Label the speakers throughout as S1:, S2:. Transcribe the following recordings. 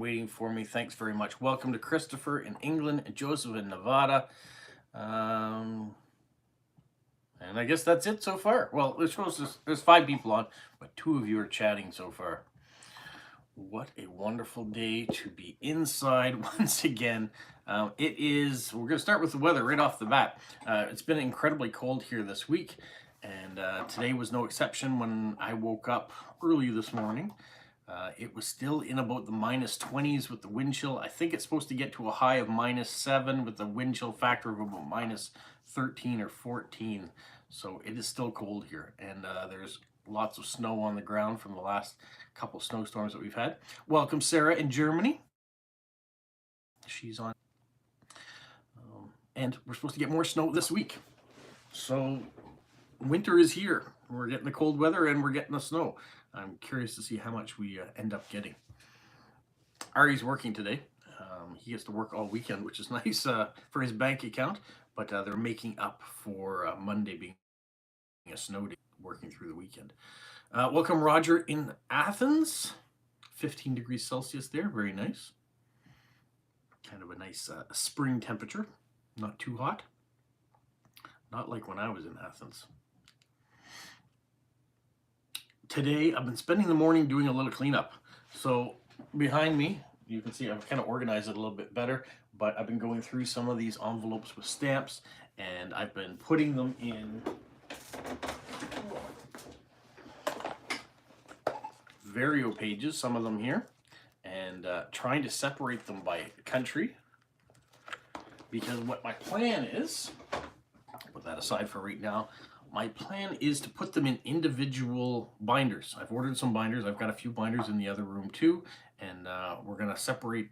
S1: waiting for me. Thanks very much. Welcome to Christopher in England and Joseph in Nevada. Um, and I guess that's it so far. Well, there's 5 people on, but 2 of you are chatting so far. What a wonderful day to be inside once again. We're going to start with the weather right off the bat. It's been incredibly cold here this week, and today was no exception. When I woke up early this morning, it was still in about the minus 20s with the wind chill. I think it's supposed to get to a high of -7 with the wind chill factor of about minus 13 or 14. So it is still cold here, and there's lots of snow on the ground from the last couple snowstorms that we've had. Welcome, Sarah in Germany. She's on. And we're supposed to get more snow this week. So winter is here. We're getting the cold weather and we're getting the snow. I'm curious to see how much we end up getting. Ari's working today. He gets to work all weekend, which is nice for his bank account, but they're making up for Monday being a snow day, working through the weekend. Welcome, Roger in Athens. 15 degrees Celsius there. Very nice. Kind of a nice spring temperature. Not too hot. Not like when I was in Athens. Today, I've been spending the morning doing a little cleanup. So behind me, you can see I've kind of organized it a little bit better, but I've been going through some of these envelopes with stamps, and I've been putting them in Vario pages, some of them here, and trying to separate them by country, because what my plan is, I'll put that aside for right now, my plan is to put them in individual binders. I've ordered some binders. I've got a few binders in the other room too, and we're going to separate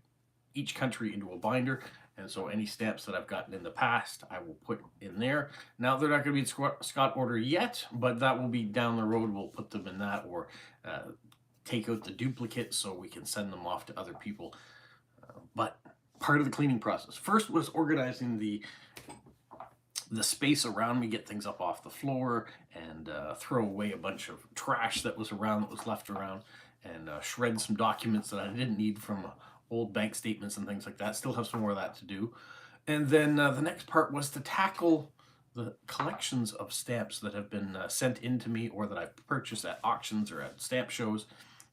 S1: each country into a binder. And so any stamps that I've gotten in the past, I will put in there. Now, they're not going to be in Scott order yet, but that will be down the road. We'll put them in that, or take out the duplicate so we can send them off to other people. But part of the cleaning process first was organizing the space around me, get things up off the floor, and throw away a bunch of trash that was left around, and shred some documents that I didn't need from old bank statements and things like that. Still have some more of that to do. And then the next part was to tackle the collections of stamps that have been sent in to me or that I've purchased at auctions or at stamp shows,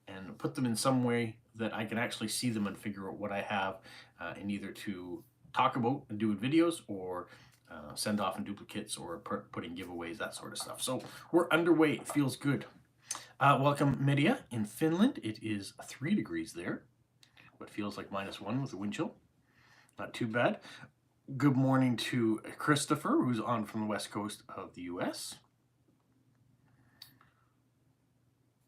S1: and put them in some way that I can actually see them and figure out what I have, and either to talk about and do in videos, or send off in duplicates, or putting giveaways, that sort of stuff. So we're underway. It feels good. Welcome, Media in Finland. It is 3 degrees there, but feels like -1 with the wind chill. Not too bad. Good morning to Christopher, who's on from the west coast of the US.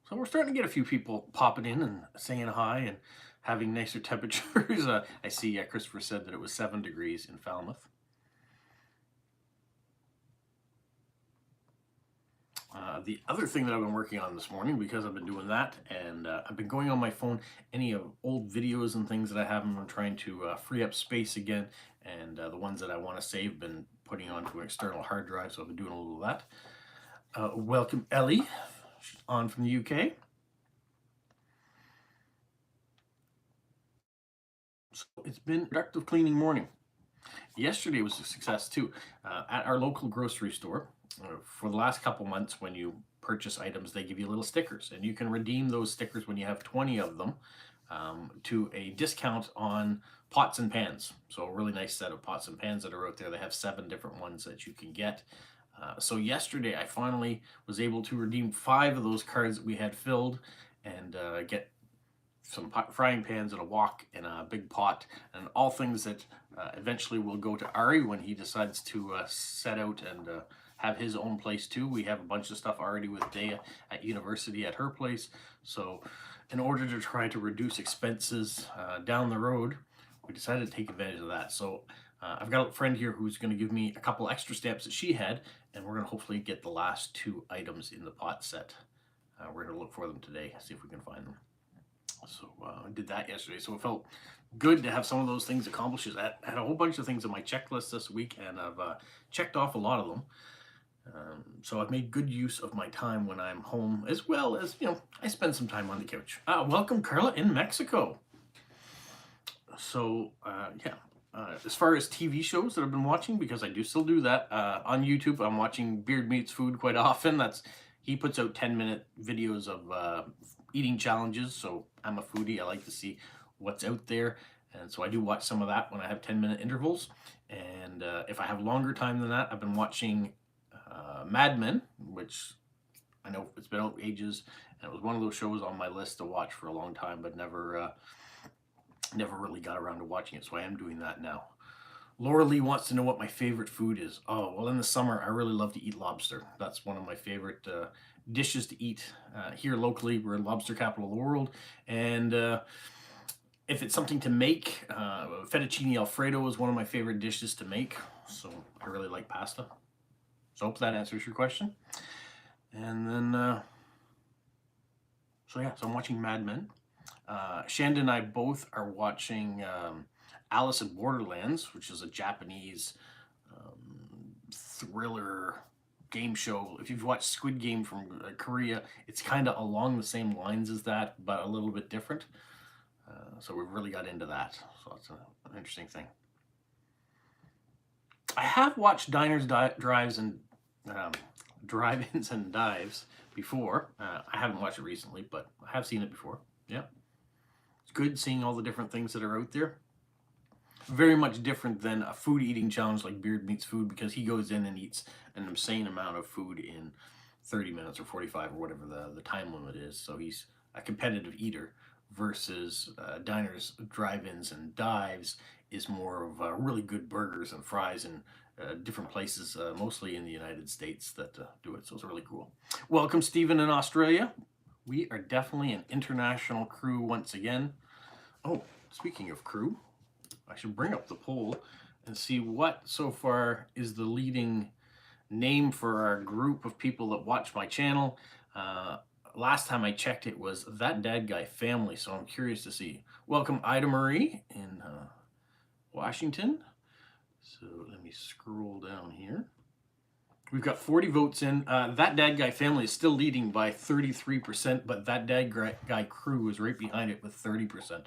S1: So we're starting to get a few people popping in and saying hi and having nicer temperatures. I see Christopher said that it was 7 degrees in Falmouth. The other thing that I've been working on this morning, because I've been doing that, and I've been going on my phone, any of old videos and things that I have, I'm trying to free up space again, and the ones that I want to save, been putting onto an external hard drive, so I've been doing a little of that. Welcome, Ellie. She's on from the UK. So it's been a productive cleaning morning. Yesterday was a success too. At our local grocery store, for the last couple months, when you purchase items, they give you little stickers, and you can redeem those stickers when you have 20 of them, to a discount on pots and pans. So a really nice set of pots and pans that are out there. They have 7 different ones that you can get. So yesterday I finally was able to redeem 5 of those cards that we had filled, and get some frying pans and a wok and a big pot, and all things that eventually will go to Ari when he decides to set out and have his own place too. We have a bunch of stuff already with Dea at university at her place. So in order to try to reduce expenses down the road, we decided to take advantage of that. So I've got a friend here who's going to give me a couple extra stamps that she had, and we're going to hopefully get the last 2 items in the pot set. We're going to look for them today, see if we can find them. So I did that yesterday. So it felt good to have some of those things accomplished. I had a whole bunch of things on my checklist this week, and I've checked off a lot of them. So I've made good use of my time when I'm home, as well as, I spend some time on the couch. Welcome, Carla in Mexico. Yeah. As far as TV shows that I've been watching, because I do still do that on YouTube, I'm watching Beard Meats Food quite often. He puts out 10-minute videos of eating challenges. So I'm a foodie. I like to see what's out there, and so I do watch some of that when I have 10-minute intervals. And if I have longer time than that, I've been watching Mad Men, which I know it's been out ages, and it was one of those shows on my list to watch for a long time, but never really got around to watching it, so I am doing that now. Laura Lee wants to know what my favorite food is. Oh, well, in the summer, I really love to eat lobster. That's one of my favorite dishes to eat here locally. We're in lobster capital of the world, and if it's something to make, fettuccine alfredo is one of my favorite dishes to make, so I really like pasta. So I hope that answers your question. And then, so I'm watching Mad Men. Shanda and I both are watching Alice in Borderlands, which is a Japanese thriller game show. If you've watched Squid Game from Korea, it's kind of along the same lines as that, but a little bit different. So we really got into that. So that's an interesting thing. I have watched Drive-ins and Dives before. I haven't watched it recently, but I have seen it before. Yeah. It's good seeing all the different things that are out there. Very much different than a food eating challenge like Beard Meats Food, because he goes in and eats an insane amount of food in 30 minutes or 45 or whatever the time limit is. So he's a competitive eater, versus diners, drive-ins, and dives is more of really good burgers and fries in different places, mostly in the United States, that do it. So it's really cool. Welcome, Stephen in Australia. We are definitely an international crew once again. Oh, speaking of crew, I should bring up the poll and see what so far is the leading name for our group of people that watch my channel. Last time I checked, it was That Dad Guy Family, so I'm curious to see. Welcome, Ida Marie in Washington. So let me scroll down here. We've got 40 votes in. That Dad Guy Family is still leading by 33%, but That Dad Guy Crew is right behind it with 30%.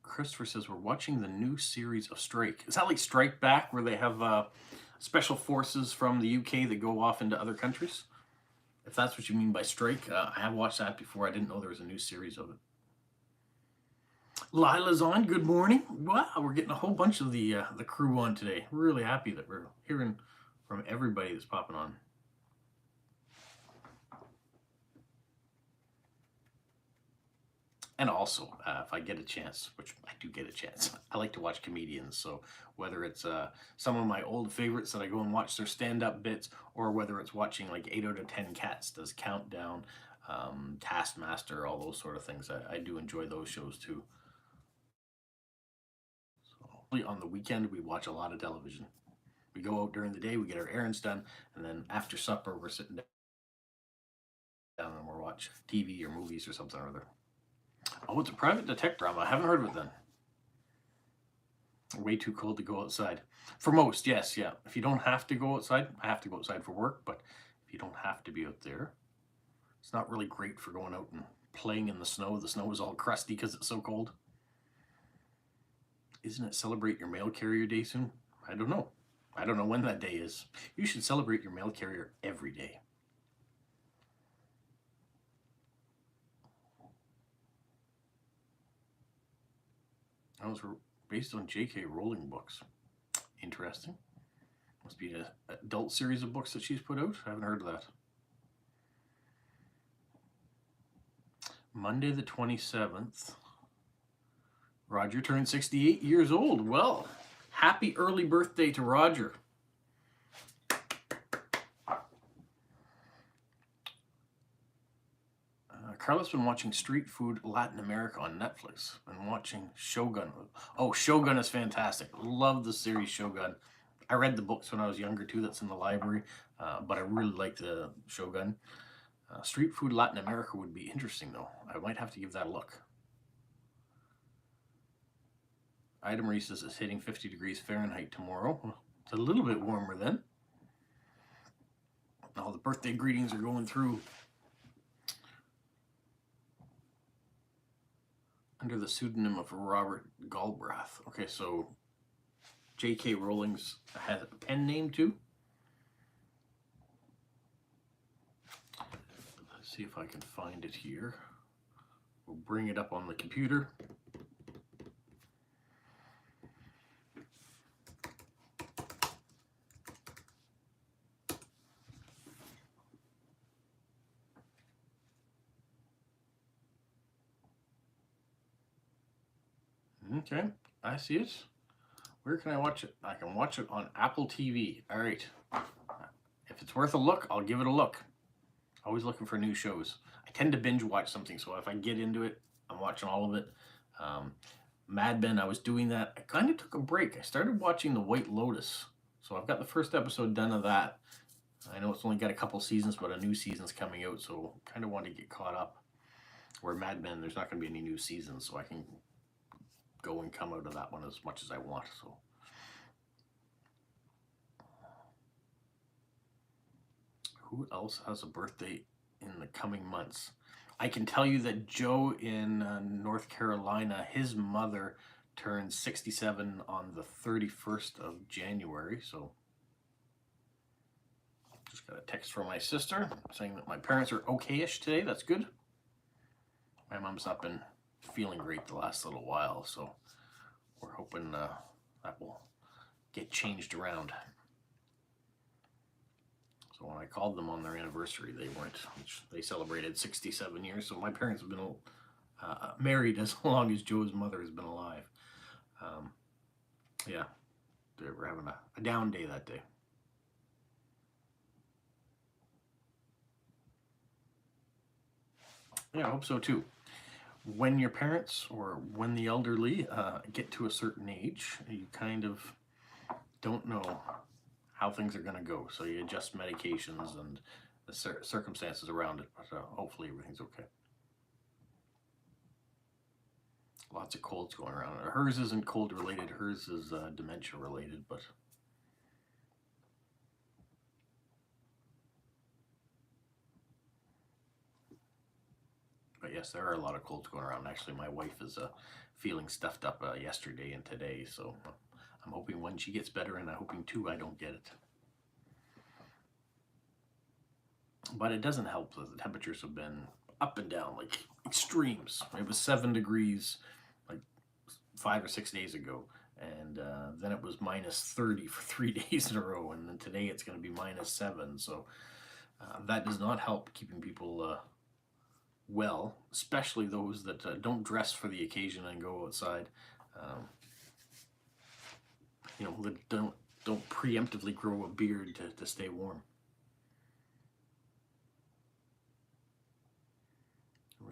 S1: Christopher says we're watching the new series of Strike. Is that like Strike Back, where they have special forces from the UK that go off into other countries? If that's what you mean by Strike, I have watched that before. I didn't know there was a new series of it. Lila's on. Good morning. Wow, we're getting a whole bunch of the crew on today. We're really happy that we're hearing from everybody that's popping on. And also, if I get a chance, which I do get a chance, I like to watch comedians. So whether it's some of my old favorites that I go and watch their stand-up bits, or whether it's watching like 8 out of 10 Cats does Countdown, Taskmaster, all those sort of things, I do enjoy those shows too. So on the weekend, we watch a lot of television. We go out during the day, we get our errands done, and then after supper, we're sitting down and we're watching TV or movies or something or other. Oh, it's a private detective drama. I haven't heard of it then. Way too cold to go outside. For most, yes, yeah. If you don't have to go outside, I have to go outside for work, but if you don't have to be out there, it's not really great for going out and playing in the snow. The snow is all crusty because it's so cold. Isn't it Celebrate Your Mail Carrier Day soon? I don't know. I don't know when that day is. You should celebrate your mail carrier every day. Those were based on J.K. Rowling books. Interesting. Must be an adult series of books that she's put out. I haven't heard of that. Monday the 27th. Roger turned 68 years old. Well, happy early birthday to Roger. Carla's been watching Street Food Latin America on Netflix. Been watching Shogun. Oh, Shogun is fantastic. Love the series Shogun. I read the books when I was younger too. That's in the library. But I really like the Shogun. Street Food Latin America would be interesting though. I might have to give that a look. Ida Marie says it's hitting 50 degrees Fahrenheit tomorrow. It's a little bit warmer then. All the birthday greetings are going through. under the pseudonym of Robert Galbraith. Okay, so J.K. Rowling's has a pen name too. Let's see if I can find it here. We'll bring it up on the computer. Okay, I see it. Where can I watch it? I can watch it on Apple TV. All right. If it's worth a look, I'll give it a look. Always looking for new shows. I tend to binge watch something, so if I get into it, I'm watching all of it. Mad Men, I was doing that. I kind of took a break. I started watching The White Lotus. So I've got the first episode done of that. I know it's only got a couple seasons, but a new season's coming out, so kind of want to get caught up. Where Mad Men, there's not going to be any new seasons, so I can go and come out of that one as much as I want. So who else has a birthday in the coming months? I can tell you that Joe in North Carolina, his mother turned 67 on the 31st of January. So just got a text from my sister saying that my parents are okay-ish today. That's good. My mom's not been feeling great the last little while, so we're hoping that will get changed around. So when I called them on their anniversary, they weren't. They celebrated 67 years. So my parents have been married as long as Joe's mother has been alive. Yeah, they were having a down day that day. Yeah, I hope so too. When your parents or when the elderly get to a certain age, you kind of don't know how things are going to go. So you adjust medications and the circumstances around it, but hopefully everything's okay. Lots of colds going around. Hers isn't cold related, hers is dementia related, but yes, there are a lot of colds going around. Actually, my wife is feeling stuffed up yesterday and today, so I'm hoping when she gets better, and I'm hoping too I don't get it. But it doesn't help that the temperatures have been up and down, like extremes. It was 7 degrees like 5 or 6 days ago, and then it was minus 30 for 3 days in a row, and then today it's going to be minus 7. So that does not help keeping people well, especially those that don't dress for the occasion and go outside. You know, that don't preemptively grow a beard to stay warm.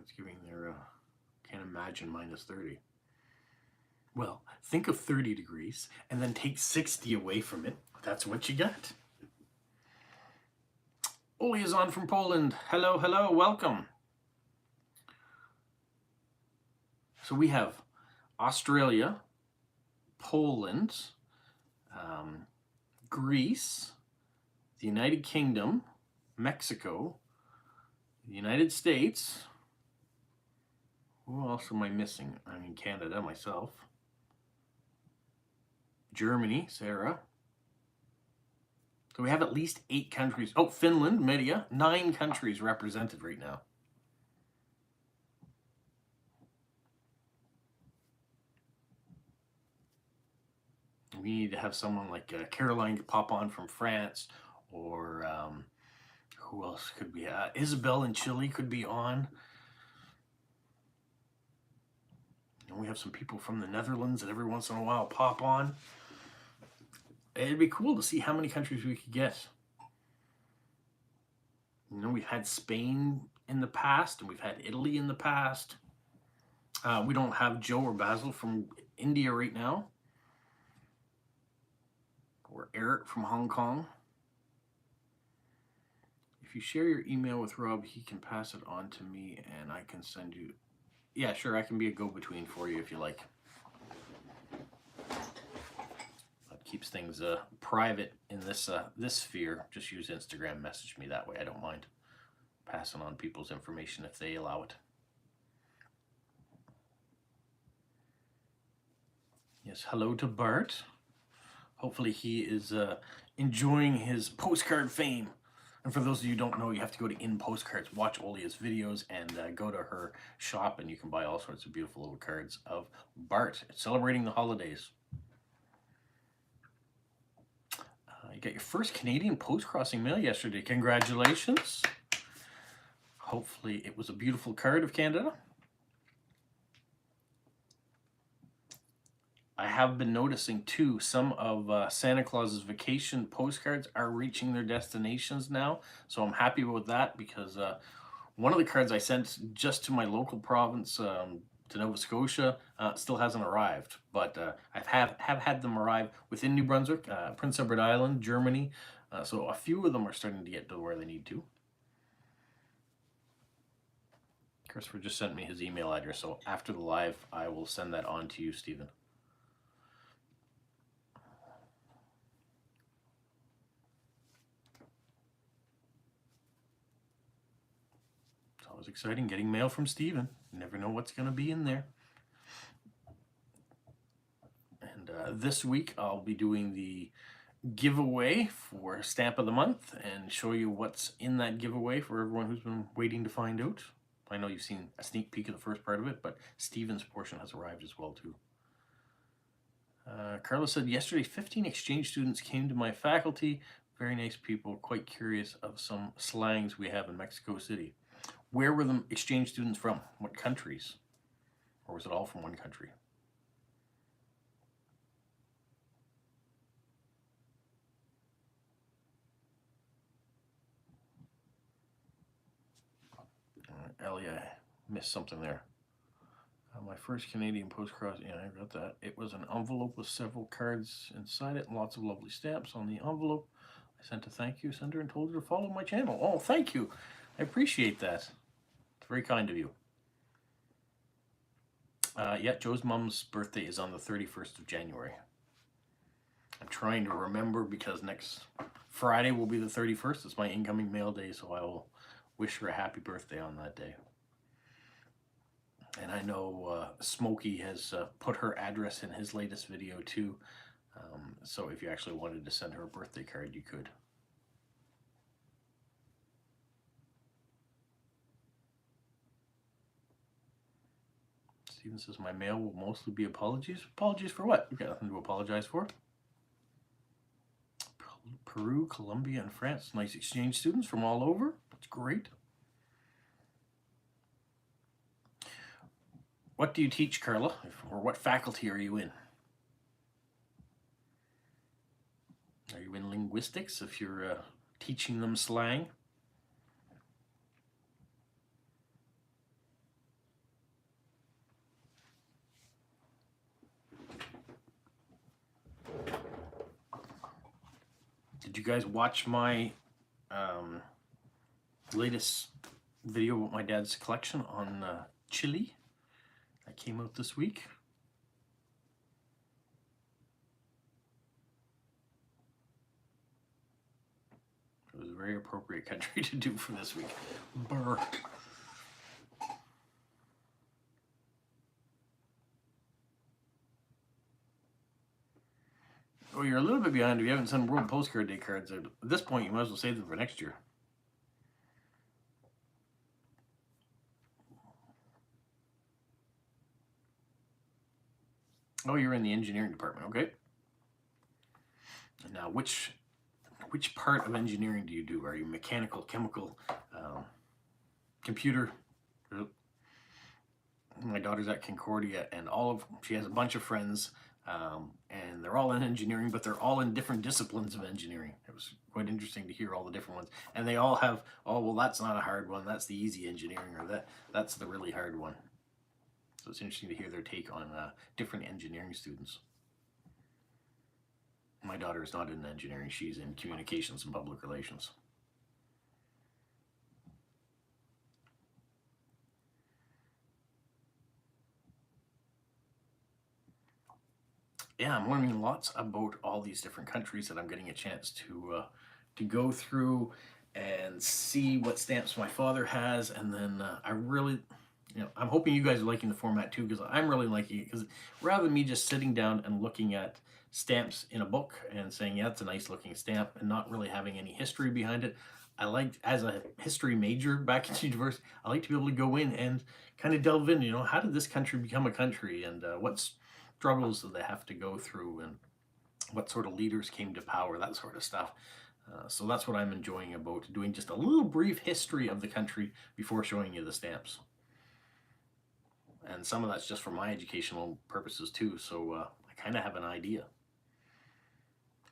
S1: It's giving their can't imagine minus 30. Well, think of 30 degrees and then take 60 away from it. That's what you got. Oli is on from Poland. Hello, hello, welcome. So we have Australia, Poland, Greece, the United Kingdom, Mexico, the United States. Who else am I missing? I mean, Canada, myself. Germany, Sarah. So we have at least 8 countries. Oh, Finland, Media. 9 countries represented right now. We need to have someone like Caroline pop on from France, or who else could be? Isabel in Chile could be on. And we have some people from the Netherlands that every once in a while pop on. It'd be cool to see how many countries we could get. You know, we've had Spain in the past, and we've had Italy in the past. We don't have Joe or Basil from India right now, or Eric from Hong Kong. If you share your email with Rob, he can pass it on to me, and I can send you. Yeah, sure, I can be a go-between for you if you like. That keeps things private in this sphere. Just use Instagram, message me that way. I don't mind passing on people's information if they allow it. Yes, hello to Bart. Hopefully he is enjoying his postcard fame. And for those of you who don't know, you have to go to In Postcards, watch Olia's videos, and go to her shop, and you can buy all sorts of beautiful little cards of Bart celebrating the holidays. You got your first Canadian post-crossing mail yesterday. Congratulations. Hopefully it was a beautiful card of Canada. I have been noticing too, some of Santa Claus's vacation postcards are reaching their destinations now. So I'm happy about that, because one of the cards I sent just to my local province, to Nova Scotia, still hasn't arrived. But I have had them arrive within New Brunswick, Prince Edward Island, Germany. So a few of them are starting to get to where they need to. Christopher just sent me his email address, so after the live, I will send that on to you, Stephen. It's always exciting getting mail from Stephen. You never know what's going to be in there. And this week, I'll be doing the giveaway for Stamp of the Month and show you what's in that giveaway for everyone who's been waiting to find out. I know you've seen a sneak peek of the first part of it, but Stephen's portion has arrived as well too. Carla said, yesterday 15 exchange students came to my faculty. Very nice people, quite curious of some slangs we have in Mexico City. Where were the exchange students from? What countries? Or was it all from one country? Ellie, I missed something there. My first Canadian postcross, yeah, I got that. It was an envelope with several cards inside it and lots of lovely stamps on the envelope. I sent a thank you sender and told her to follow my channel. Oh, thank you. I appreciate that. It's very kind of you. Yeah, Joe's mom's birthday is on the 31st of January. I'm trying to remember, because next Friday will be the 31st. It's my incoming mail day, so I will wish her a happy birthday on that day. And I know Smokey has put her address in his latest video too. So if you actually wanted to send her a birthday card, you could. Steven says, my mail will mostly be apologies. Apologies for what? You've got nothing to apologize for. Peru, Colombia, and France. Nice exchange students from all over. That's great. What do you teach, Carla? Or what faculty are you in? Are you in linguistics if you're teaching them slang? Did you guys watch my latest video about my dad's collection on chili that came out this week? It was a very appropriate country to do for this week. Brr. Oh, you're a little bit behind if you haven't sent World Postcard Day cards. At this point, you might as well save them for next year. Oh, you're in the engineering department, okay. Now, which part of engineering do you do? Are you mechanical, chemical, computer? My daughter's at Concordia, and she has a bunch of friends, and they're all in engineering, but they're all in different disciplines of engineering. It was quite interesting to hear all the different ones, and they all have, oh, well, that's not a hard one, that's the easy engineering, or that's the really hard one. So it's interesting to hear their take on different engineering students. My daughter is not in engineering, she's in communications and public relations. Yeah, I'm learning lots about all these different countries that I'm getting a chance to go through and see what stamps my father has, and then I'm hoping you guys are liking the format too, because I'm really liking it. Because rather than me just sitting down and looking at stamps in a book and saying, yeah, it's a nice looking stamp, and not really having any history behind it, I like, as a history major back in university, I like to be able to go in and kind of delve in, how did this country become a country, and what struggles did they have to go through, and what sort of leaders came to power, that sort of stuff. So that's what I'm enjoying about doing, just a little brief history of the country before showing you the stamps. And some of that's just for my educational purposes too, so I kind of have an idea.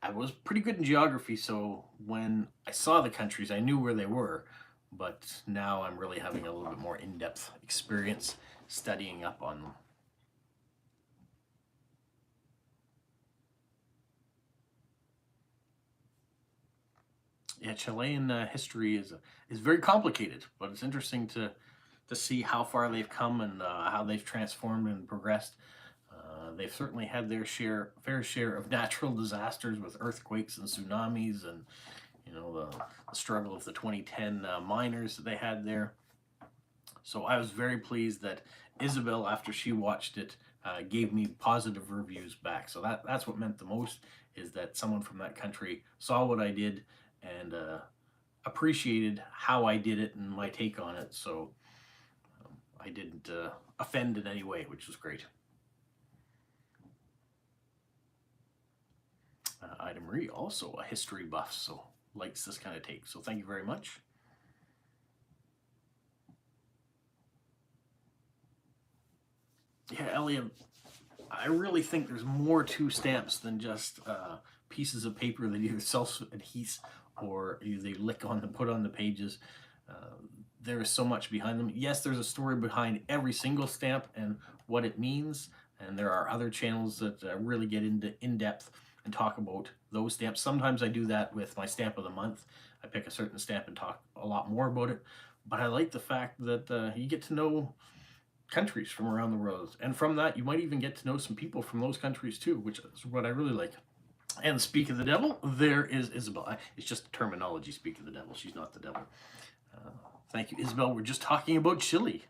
S1: I was pretty good in geography, so when I saw the countries, I knew where they were, but now I'm really having a little bit more in-depth experience studying up on them. Yeah, Chilean history is very complicated, but it's interesting to see how far they've come and how they've transformed and progressed. They've certainly had their fair share of natural disasters with earthquakes and tsunamis, and the struggle of the 2010 miners that they had there. So I was very pleased that Isabel, after she watched it, gave me positive reviews back. So that's what meant the most, is that someone from that country saw what I did and appreciated how I did it and my take on it. So I didn't offend in any way, which was great. Ida Marie, also a history buff, so likes this kind of take. So thank you very much. Yeah, Elliot, I really think there's more to stamps than just pieces of paper that either self-adhese or they lick on and put on the pages. There is so much behind them. Yes, there's a story behind every single stamp and what it means, and there are other channels that really get into in-depth and talk about those stamps. Sometimes I do that with my stamp of the month. I pick a certain stamp and talk a lot more about it, but I like the fact that you get to know countries from around the world, and from that you might even get to know some people from those countries too, which is what I really like. And speak of the devil, there is Isabel. It's just terminology, speak of the devil. She's not the devil. Thank you, Isabel. We're just talking about Chile.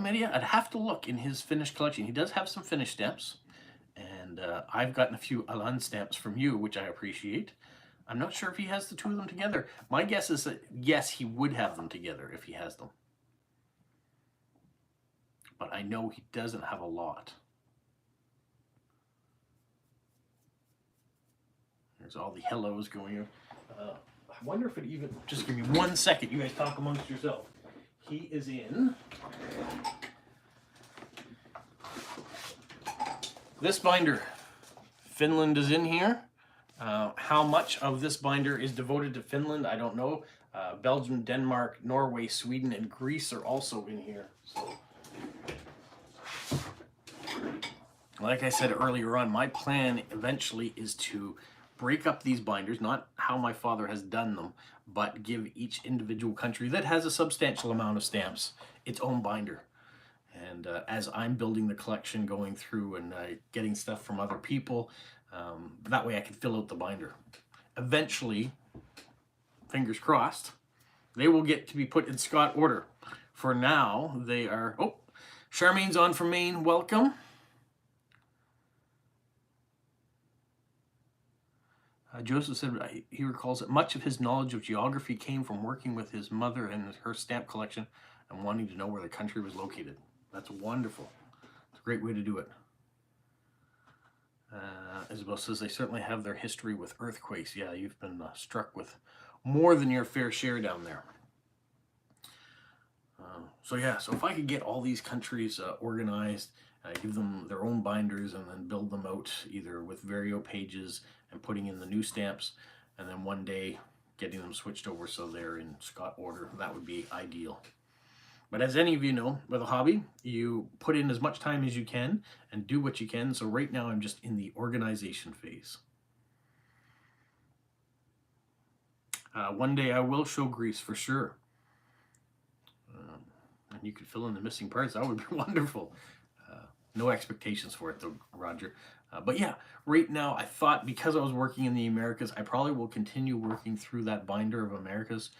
S1: Media, I'd have to look in his finished collection. He does have some finished stamps, and I've gotten a few Alan stamps from you, which I appreciate. I'm not sure if he has the two of them together. My guess is that, yes, he would have them together if he has them. But I know he doesn't have a lot. There's all the hellos going on. I wonder if it even... Just give me 1 second. You guys talk amongst yourselves. He is in this binder. Finland is in here. How much of this binder is devoted to Finland, I don't know. Belgium, Denmark, Norway, Sweden, and Greece are also in here. So, like I said earlier on, my plan eventually is to break up these binders, not how my father has done them, but give each individual country that has a substantial amount of stamps its own binder. And as I'm building the collection, going through and getting stuff from other people, that way I can fill out the binder. Eventually, fingers crossed, they will get to be put in Scott order. For now, they are... Oh, Charmaine's on from Maine. Welcome. Joseph said he recalls that much of his knowledge of geography came from working with his mother and her stamp collection and wanting to know where the country was located. That's wonderful. It's a great way to do it. Isabel says they certainly have their history with earthquakes. Yeah, you've been struck with more than your fair share down there. So if I could get all these countries organized, give them their own binders, and then build them out either with Vario pages and putting in the new stamps, and then one day getting them switched over so they're in Scott order, that would be ideal. But as any of you know, with a hobby, you put in as much time as you can and do what you can. So right now I'm just in the organization phase. One day I will show Greece for sure. And you could fill in the missing parts. That would be wonderful. No expectations for it though, Roger. But yeah, right now I thought because I was working in the Americas, I probably will continue working through that binder of Americas.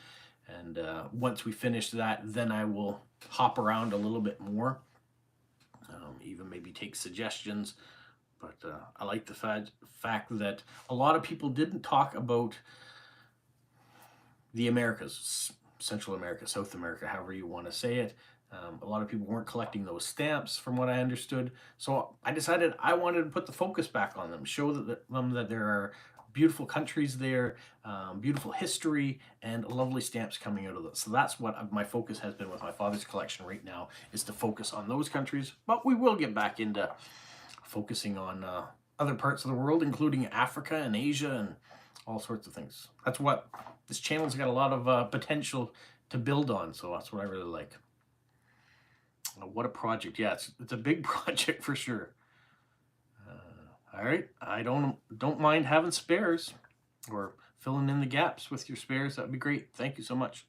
S1: And once we finish that, then I will hop around a little bit more, even maybe take suggestions. But I like the fact that a lot of people didn't talk about the Americas, Central America, South America, however you want to say it. A lot of people weren't collecting those stamps from what I understood. So I decided I wanted to put the focus back on them, show them that there are beautiful countries there, beautiful history, and lovely stamps coming out of this. So that's what my focus has been with my father's collection right now, is to focus on those countries. But we will get back into focusing on other parts of the world, including Africa and Asia and all sorts of things. That's what this channel's got a lot of potential to build on, so that's what I really like. What a project. Yeah, it's a big project for sure. All right, I don't mind having spares or filling in the gaps with your spares. That'd be great. Thank you so much.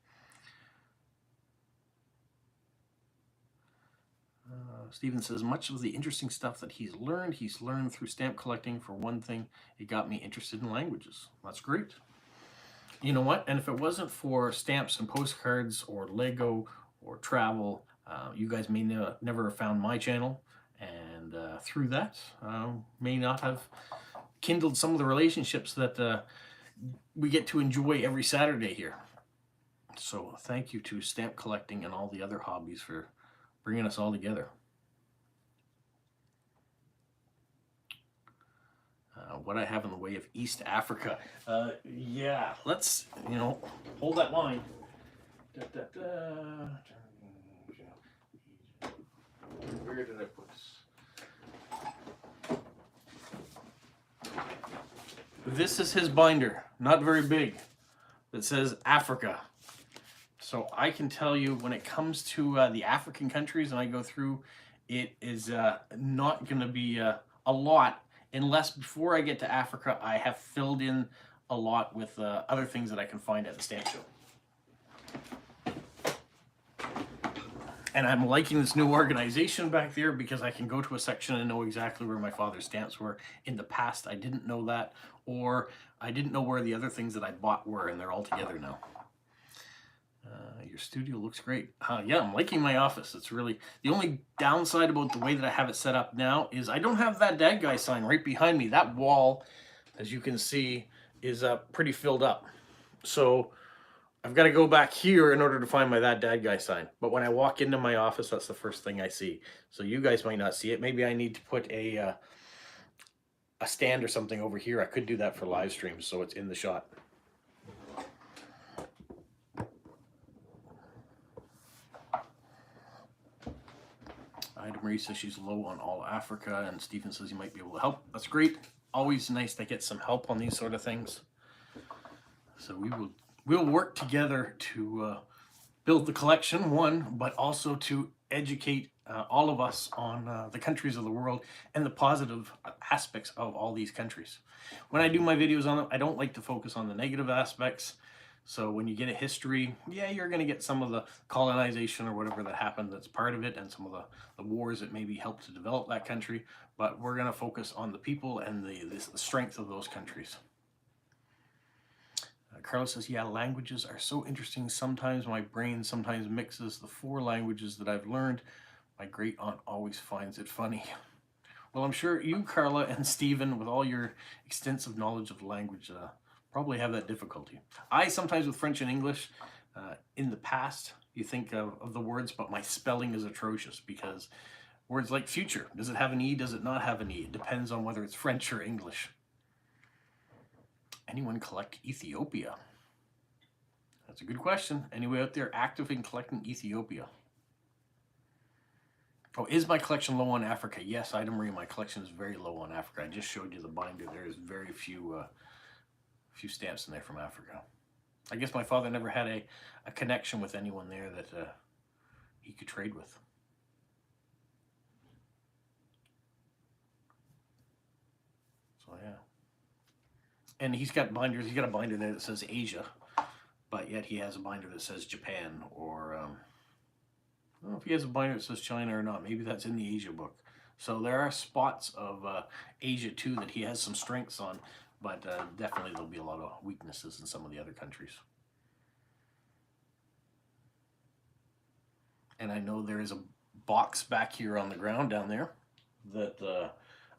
S1: Stephen says, much of the interesting stuff that he's learned through stamp collecting. For one thing, it got me interested in languages. That's great. You know what? And if it wasn't for stamps and postcards or Lego or travel, you guys may never have found my channel. And through that, may not have kindled some of the relationships that we get to enjoy every Saturday here. So thank you to stamp collecting and all the other hobbies for bringing us all together. What I have in the way of East Africa. Yeah, let's, hold that line. Where did I put this? This is his binder, not very big, that says Africa. So I can tell you, when it comes to the African countries and I go through, it is not going to be a lot, unless before I get to Africa, I have filled in a lot with other things that I can find at the stamp show. And I'm liking this new organization back there because I can go to a section and know exactly where my father's stamps were. In the past, I didn't know that, or I didn't know where the other things that I bought were, and they're all together now. Your studio looks great. Yeah, I'm liking my office. It's really, the only downside about the way that I have it set up now is I don't have that dad guy sign right behind me. That wall, as you can see, is pretty filled up. So I've got to go back here in order to find my that dad guy sign. But when I walk into my office, that's the first thing I see. So you guys might not see it. Maybe I need to put a stand or something over here. I could do that for live streams, so it's in the shot. Ida Marie says she's low on all Africa, and Stephen says he might be able to help. That's great. Always nice to get some help on these sort of things. So we'll work together to build the collection, one, but also to educate all of us on the countries of the world and the positive aspects of all these countries. When I do my videos on them, I don't like to focus on the negative aspects. So when you get a history, yeah, you're going to get some of the colonization or whatever that happened that's part of it, and some of the wars that maybe helped to develop that country. But we're going to focus on the people and the strength of those countries. Carlos says, yeah, languages are so interesting. Sometimes my brain sometimes mixes the 4 languages that I've learned. My great aunt always finds it funny. Well, I'm sure you, Carla, and Stephen, with all your extensive knowledge of language, probably have that difficulty. I sometimes, with French and English, in the past, you think of the words, but my spelling is atrocious, because words like future, does it have an E, does it not have an E? It depends on whether it's French or English. Anyone collect Ethiopia? That's a good question. Anyone out there active in collecting Ethiopia? Oh, is my collection low on Africa? Yes, Ida Marie, my collection is very low on Africa. I just showed you the binder. There is very few stamps in there from Africa. I guess my father never had a connection with anyone there that he could trade with. So yeah. And he's got binders. He's got a binder there that says Asia, but yet he has a binder that says Japan, or I don't know if he has a binder that says China or not. Maybe that's in the Asia book. So there are spots of Asia too that he has some strengths on, but definitely there'll be a lot of weaknesses in some of the other countries. And I know there is a box back here on the ground down there that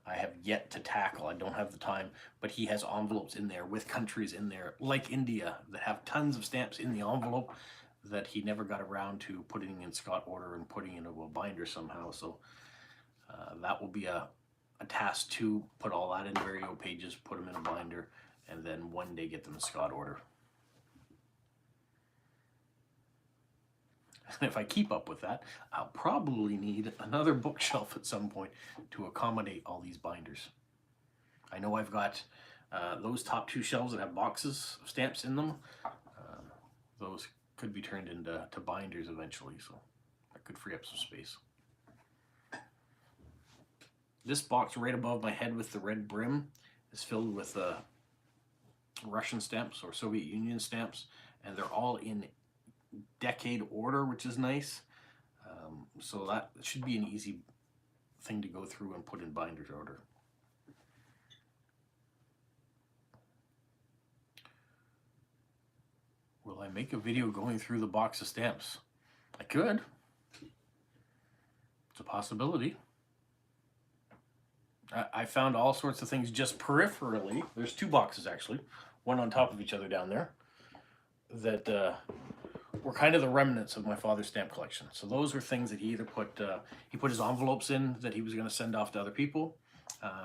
S1: I have yet to tackle. I don't have the time, but he has envelopes in there with countries in there, like India, that have tons of stamps in the envelope that he never got around to putting in Scott order and putting into a binder somehow. So that will be a task to put all that in Vario pages, put them in a binder, and then one day get them in Scott order. And if I keep up with that, I'll probably need another bookshelf at some point to accommodate all these binders. I know I've got those top two shelves that have boxes of stamps in them. Those could be turned into binders eventually, so that could free up some space. This box right above my head with the red brim is filled with Russian stamps or Soviet Union stamps, and they're all in decade order, which is nice. So that should be an easy thing to go through and put in binders order. Will I make a video going through the box of stamps? I could. It's a possibility. I found all sorts of things just peripherally. There's two boxes actually, one on top of each other down there, that were kind of the remnants of my father's stamp collection. So those were things that he either put, he put his envelopes in that he was going to send off to other people.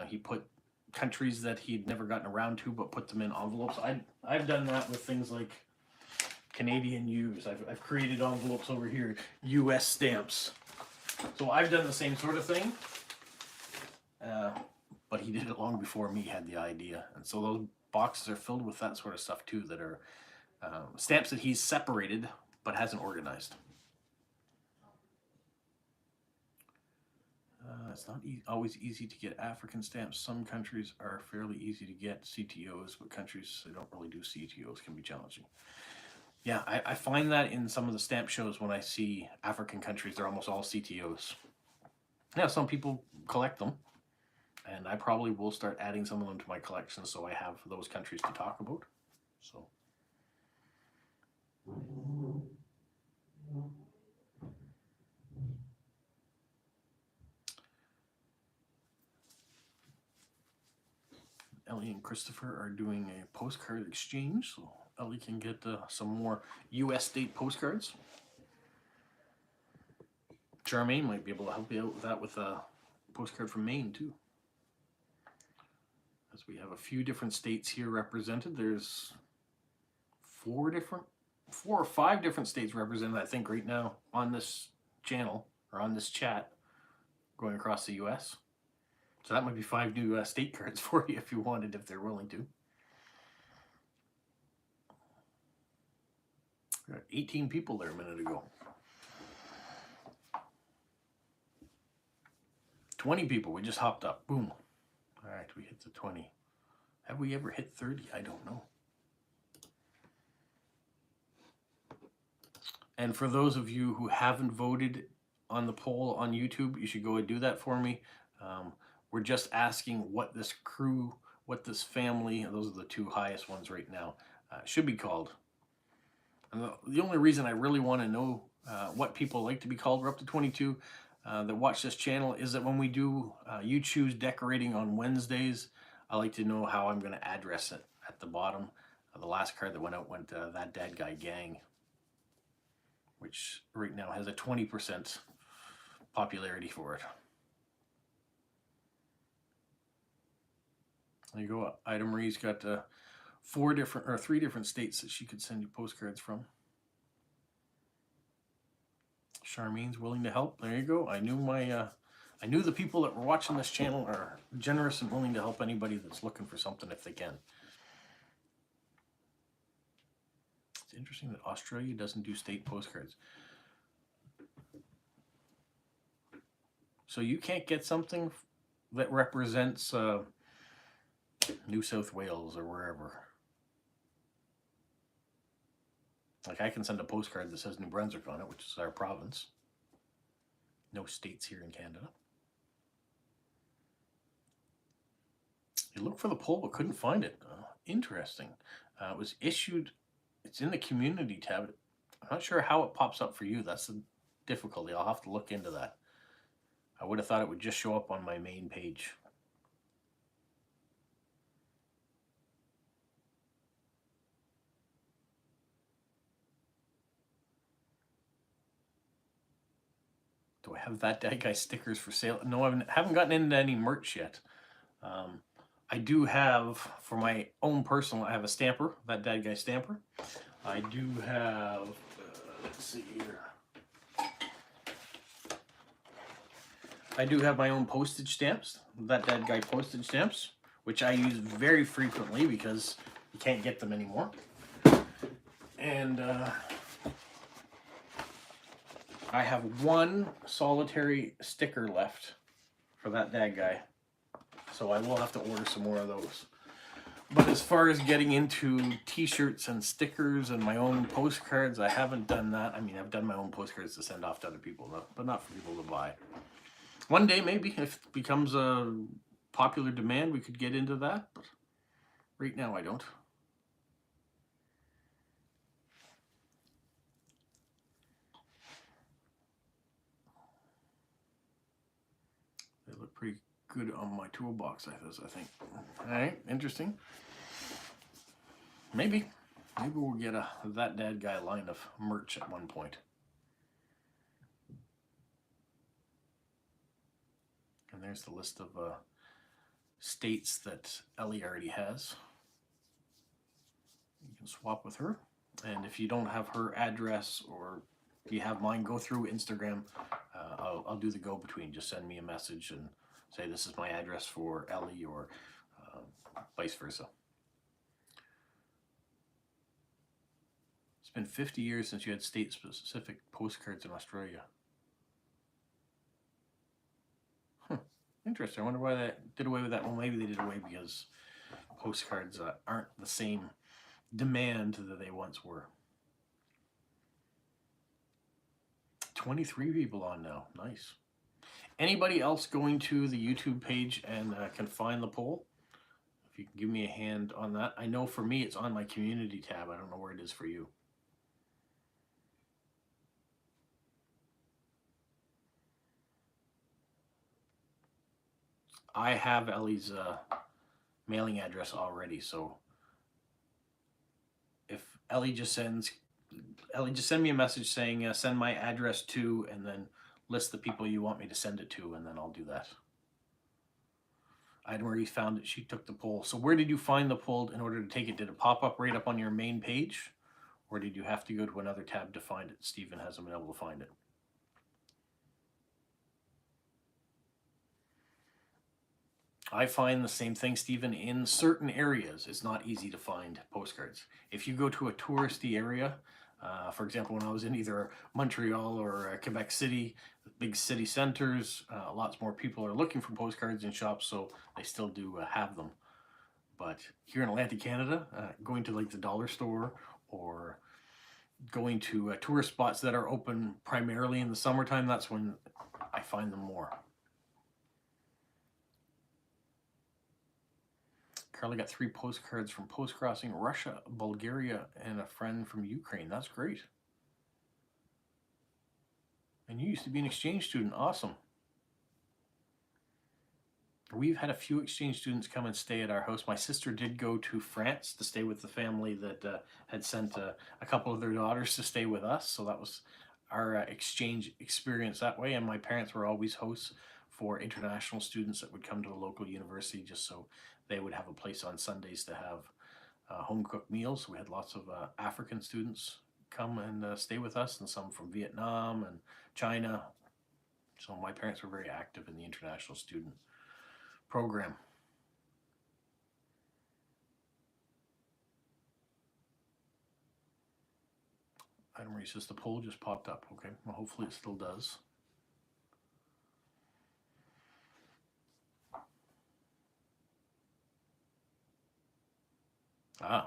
S1: He put countries that he'd never gotten around to, but put them in envelopes. I've done that with things like Canadian U's. I've created envelopes over here, US stamps. So I've done the same sort of thing. But he did it long before me had the idea. And so those boxes are filled with that sort of stuff too, that are stamps that he's separated but hasn't organized. It's not always easy to get African stamps. Some countries are fairly easy to get CTOs, but countries that don't really do CTOs can be challenging. Yeah, I find that in some of the stamp shows when I see African countries, they're almost all CTOs. Yeah, some people collect them, and I probably will start adding some of them to my collection so I have those countries to talk about. So. Ellie and Christopher are doing a postcard exchange, so Ellie can get some more US state postcards. Charmaine might be able to help you out with that with a postcard from Maine too. As we have a few different states here represented. There's four or five different states represented, I think, right now on this channel or on this chat going across the US. So that might be 5 new state cards for you if you wanted, if they're willing to. We got 18 people there a minute ago. 20 people, we just hopped up. Boom. All right, we hit the 20. Have we ever hit 30? I don't know. And for those of you who haven't voted on the poll on YouTube, you should go and do that for me. We're just asking what this crew, what this family, and those are the two highest ones right now, should be called. And the only reason I really want to know what people like to be called, we're up to 22 that watch this channel, is that when we do You Choose Decorating on Wednesdays, I like to know how I'm going to address it at the bottom. The last card that went out went That Dad Guy Gang, which right now has a 20% popularity for it. There you go. Ida Marie's got 3 different states that she could send you postcards from. Charmaine's willing to help. There you go. I knew the people that were watching this channel are generous and willing to help anybody that's looking for something if they can. It's interesting that Australia doesn't do state postcards. So you can't get something that represents New South Wales or wherever. Like I can send a postcard that says New Brunswick on it, which is our province. No states here in Canada. You looked for the poll but couldn't find it. Interesting. It was issued, it's in the community tab. I'm not sure how it pops up for you. That's the difficulty. I'll have to look into that. I would have thought it would just show up on my main page. Do I have that guy stickers for sale? No, I haven't gotten into any merch yet. I do have, for my own personal, I have a stamper, that dad guy stamper. I do have, let's see here. I do have my own postage stamps, that dad guy postage stamps, which I use very frequently because you can't get them anymore. And I have one solitary sticker left for that dad guy, so I will have to order some more of those. But as far as getting into t-shirts and stickers and my own postcards, I haven't done that. I mean, I've done my own postcards to send off to other people, but not for people to buy. One day, maybe, if it becomes a popular demand, we could get into that, but right now I don't. They look pretty good on my toolbox, I think. All right, interesting. Maybe we'll get a that dad guy line of merch at one point. And there's the list of states that Ellie already has. You can swap with her. And if you don't have her address or you have mine, go through Instagram. I'll do the go-between. Just send me a message and say this is my address for Ellie or vice versa. It's been 50 years since you had state-specific postcards in Australia. Interesting. I wonder why they did away with that. Well, maybe they did away because postcards aren't the same demand that they once were. 23 people on now. Nice. Anybody else going to the YouTube page and can find the poll? If you can give me a hand on that. I know for me it's on my community tab. I don't know where it is for you. I have Ellie's mailing address already, so if Ellie just send me a message saying send my address to, and then list the people you want me to send it to, and then I'll do that. I'd already found it. She took the poll. So where did you find the poll in order to take it? Did it pop up right up on your main page, or did you have to go to another tab to find it? Stephen hasn't been able to find it. I find the same thing, Stephen. In certain areas, it's not easy to find postcards. If you go to a touristy area, for example, when I was in either Montreal or Quebec City, big city centers, lots more people are looking for postcards in shops, so they still do have them. But here in Atlantic Canada, going to like the dollar store or going to tourist spots that are open primarily in the summertime, that's when I find them more. Carly got 3 postcards from post-crossing Russia, Bulgaria, and a friend from Ukraine. That's great. And you used to be an exchange student. Awesome. We've had a few exchange students come and stay at our house. My sister did go to France to stay with the family that had sent a couple of their daughters to stay with us. So that was our exchange experience that way. And my parents were always hosts for international students that would come to a local university just so they would have a place on Sundays to have home-cooked meals. We had lots of African students come and stay with us, and some from Vietnam and China. So my parents were very active in the international student program. Item Marie says the poll just popped up. Okay, well, hopefully it still does.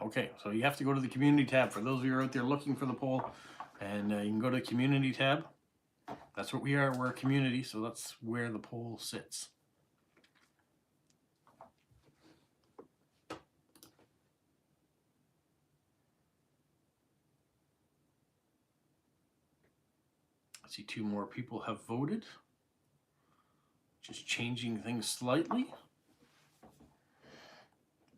S1: Okay, so you have to go to the community tab. For those of you who are out there looking for the poll, and you can go to the community tab. That's what we are. We're a community, so that's where the poll sits. I see 2 more people have voted. Just changing things slightly.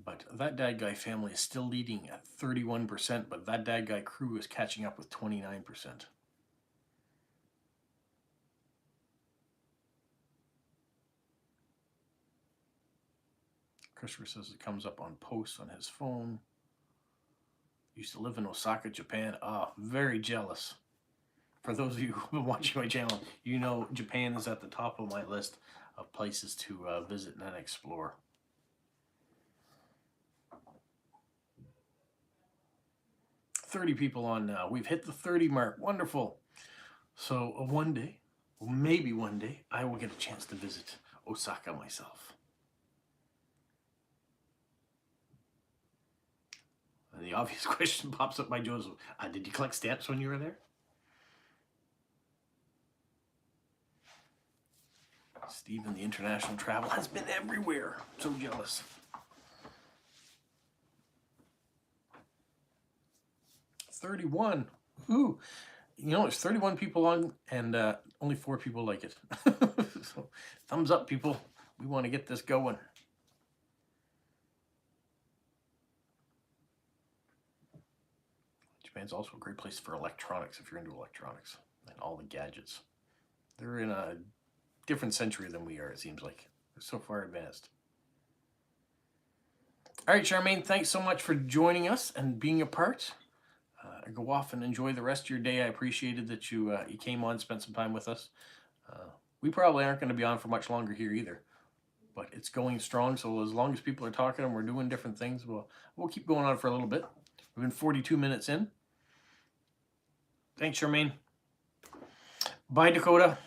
S1: But that Dad Guy family is still leading at 31%, but that Dad Guy crew is catching up with 29%. Christopher says it comes up on posts on his phone. Used to live in Osaka, Japan. Ah, very jealous. For those of you who've been watching my channel, you know Japan is at the top of my list of places to visit and explore. $30 people on now. We've hit the 30 mark. Wonderful. So one day, well, maybe one day, I will get a chance to visit Osaka myself. And the obvious question pops up by Joseph. Did you collect stamps when you were there? Stephen, the international travel has been everywhere. So jealous. 31. Ooh. You know, there's 31 people on and only 4 people like it. So, thumbs up, people. We want to get this going. Japan's also a great place for electronics if you're into electronics and all the gadgets. They're in a different century than we are, it seems like. They're so far advanced. All right, Charmaine, thanks so much for joining us and being a part. Go off and enjoy the rest of your day. I appreciated that you came on, spent some time with us. We probably aren't going to be on for much longer here either, but it's going strong. So as long as people are talking and we're doing different things, we'll keep going on for a little bit. We've been 42 minutes in. Thanks, Charmaine. Bye, Dakota.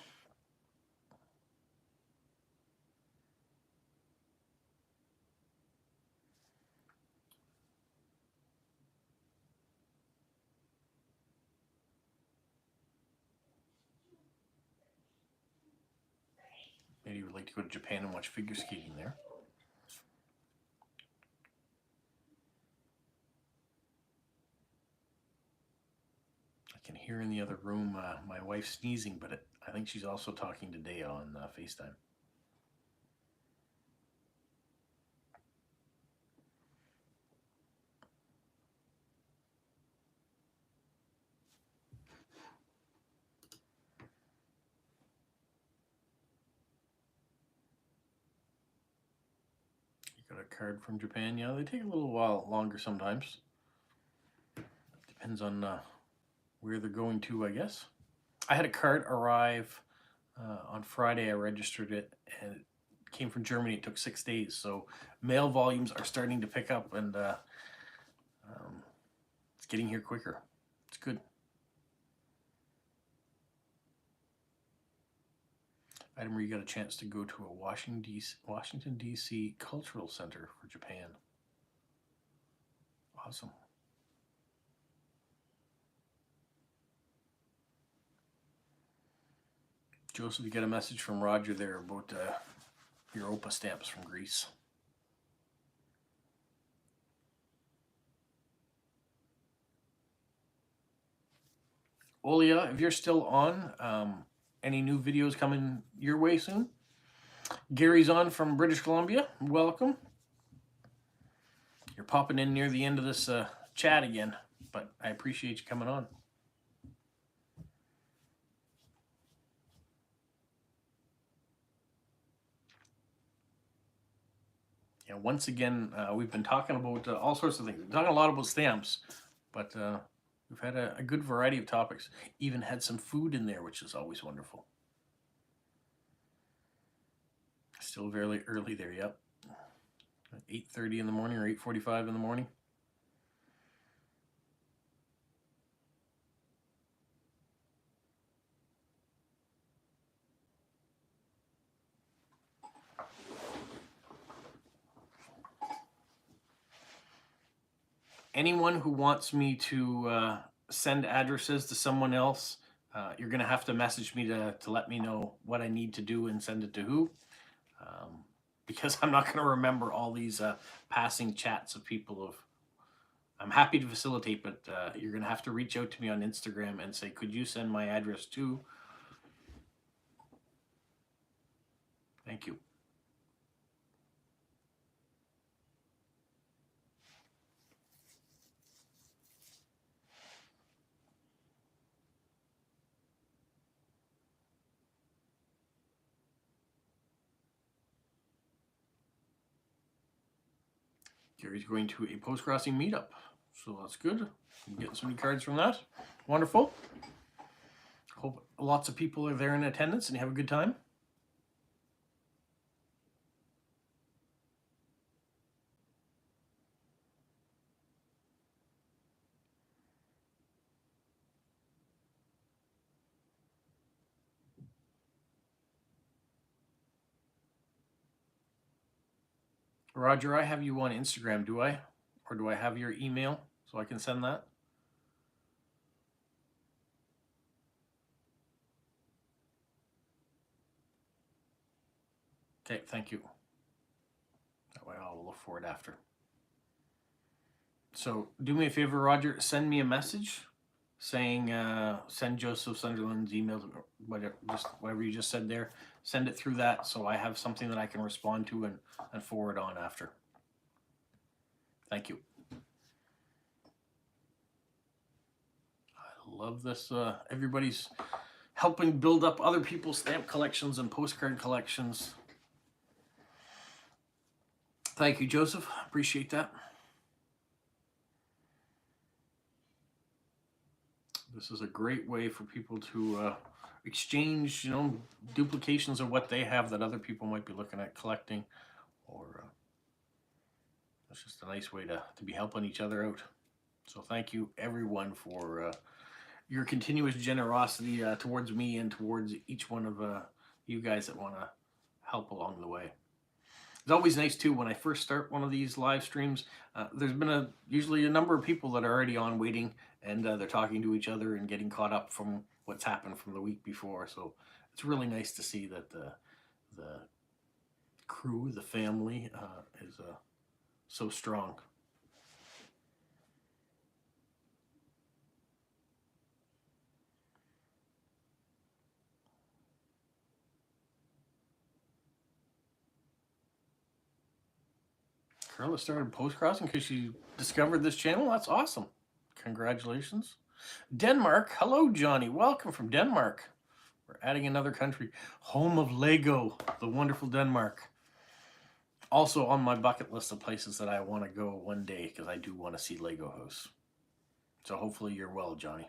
S1: Maybe you would like to go to Japan and watch figure skating there. I can hear in the other room my wife sneezing, but I think she's also talking today on FaceTime. Got a card from Japan. Yeah, they take a little while longer sometimes. Depends on where they're going to, I guess. I had a card arrive on Friday. I registered it, and it came from Germany. It took 6 days. So mail volumes are starting to pick up, and it's getting here quicker. It's good. Item where you got a chance to go to a Washington, D.C. cultural center for Japan. Awesome. Joseph, you got a message from Roger there about your OPA stamps from Greece. Olia, if you're still on, any new videos coming your way soon? Gary's on from British Columbia. Welcome. You're popping in near the end of this chat again, but I appreciate you coming on. Yeah, once again, we've been talking about all sorts of things. We've been talking a lot about stamps, but we've had a good variety of topics. Even had some food in there, which is always wonderful. Still very early there, yep. 8:30 in the morning or 8:45 in the morning. Anyone who wants me to send addresses to someone else, you're going to have to message me to let me know what I need to do and send it to who. Because I'm not going to remember all these passing chats of people. I'm happy to facilitate, but you're going to have to reach out to me on Instagram and say, could you send my address to? Thank you. Gary's going to a post-crossing meetup, so that's good. I'm getting some new cards from that. Wonderful. Hope lots of people are there in attendance and you have a good time. Roger, I have you on Instagram, do I? Or do I have your email so I can send that? Okay, thank you. That way I'll look for it after. So do me a favor, Roger, send me a message saying send Joseph Sunderland's email, whatever, just whatever you just said there. Send it through that so I have something that I can respond to and forward on after. Thank you. I love this. Everybody's helping build up other people's stamp collections and postcard collections. Thank you, Joseph. Appreciate that. This is a great way for people to exchange, duplications of what they have that other people might be looking at collecting, or it's just a nice way to be helping each other out. So thank you, everyone, for your continuous generosity towards me and towards each one of you guys that want to help along the way. It's always nice too when I first start one of these live streams. There's been usually a number of people that are already on waiting, and they're talking to each other and getting caught up from what's happened from the week before. So it's really nice to see that the crew, the family, is so strong. Carla started post-crossing because she discovered this channel. That's awesome. Congratulations. Denmark. Hello, Johnny. Welcome from Denmark. We're adding another country. Home of Lego, the wonderful Denmark. Also on my bucket list of places that I want to go one day because I do want to see Lego House. So hopefully you're well, Johnny.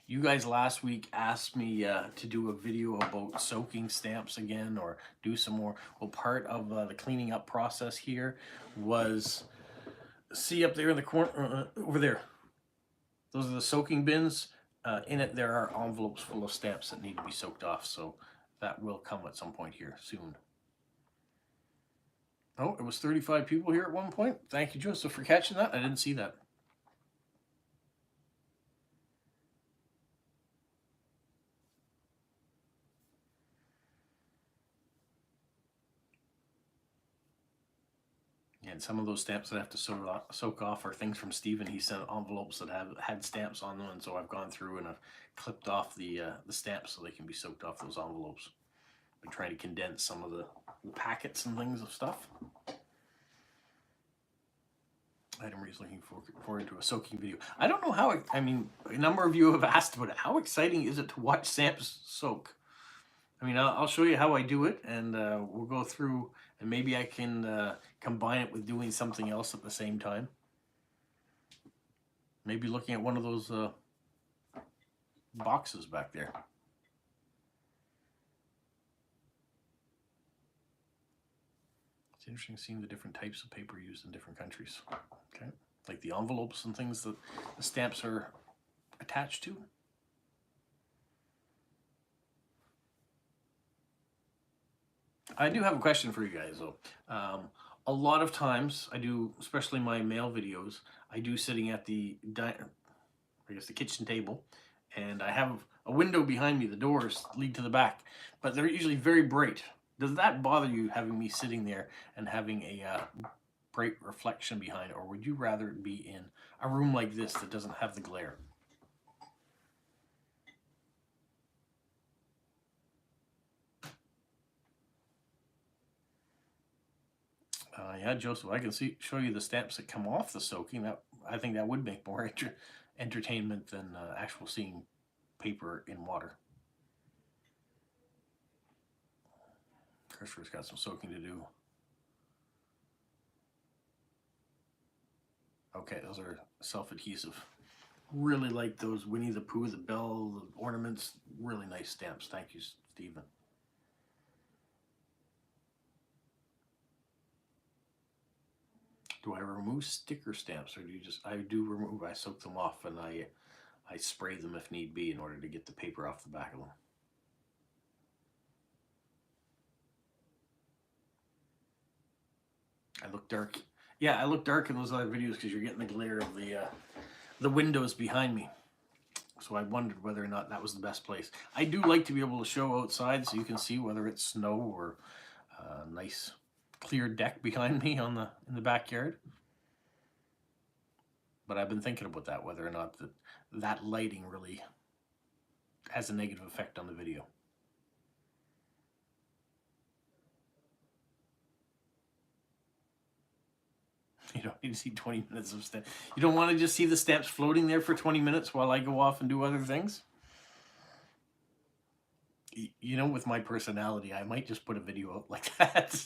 S1: You guys last week asked me to do a video about soaking stamps again or do some more. Well, part of the cleaning up process here was, see up there in the corner, over there. Those are the soaking bins. In it, there are envelopes full of stamps that need to be soaked off. So that will come at some point here soon. Oh, it was 35 people here at one point. Thank you, Joseph, for catching that. I didn't see that. And some of those stamps that I have to soak off are things from Stephen. He sent envelopes that had stamps on them, and so I've gone through and I've clipped off the stamps so they can be soaked off those envelopes. I'm trying to condense some of the packets and things of stuff. Item is looking forward to a soaking video. I don't know how, I mean, a number of you have asked about it. How exciting is it to watch stamps soak? I mean, I'll show you how I do it, and we'll go through, and maybe I can combine it with doing something else at the same time. Maybe looking at one of those boxes back there. It's interesting seeing the different types of paper used in different countries. Okay, like the envelopes and things that the stamps are attached to. I do have a question for you guys though. A lot of times I do, especially my mail videos, I do sitting at the the kitchen table, and I have a window behind me. The doors lead to the back, but they're usually very bright. Does that bother you, having me sitting there and having a bright reflection behind, or would you rather be in a room like this that doesn't have the glare? Yeah, Joseph, I can show you the stamps that come off the soaking. That I think that would make more entertainment than actual seeing paper in water. Christopher's got some soaking to do. Okay, those are self-adhesive. Really like those Winnie the Pooh, the bell, the ornaments. Really nice stamps. Thank you, Stephen. Do I remove sticker stamps, or do you just? I do remove. I soak them off, and I spray them if need be in order to get the paper off the back of them. I look dark. Yeah, I look dark in those other videos because you're getting the glare of the windows behind me. So I wondered whether or not that was the best place. I do like to be able to show outside so you can see whether it's snow or a nice clear deck behind me in the backyard. But I've been thinking about that, whether or not that lighting really has a negative effect on the video. You don't need to see 20 minutes of stamps. You don't want to just see the stamps floating there for 20 minutes while I go off and do other things? You know, with my personality, I might just put a video out like that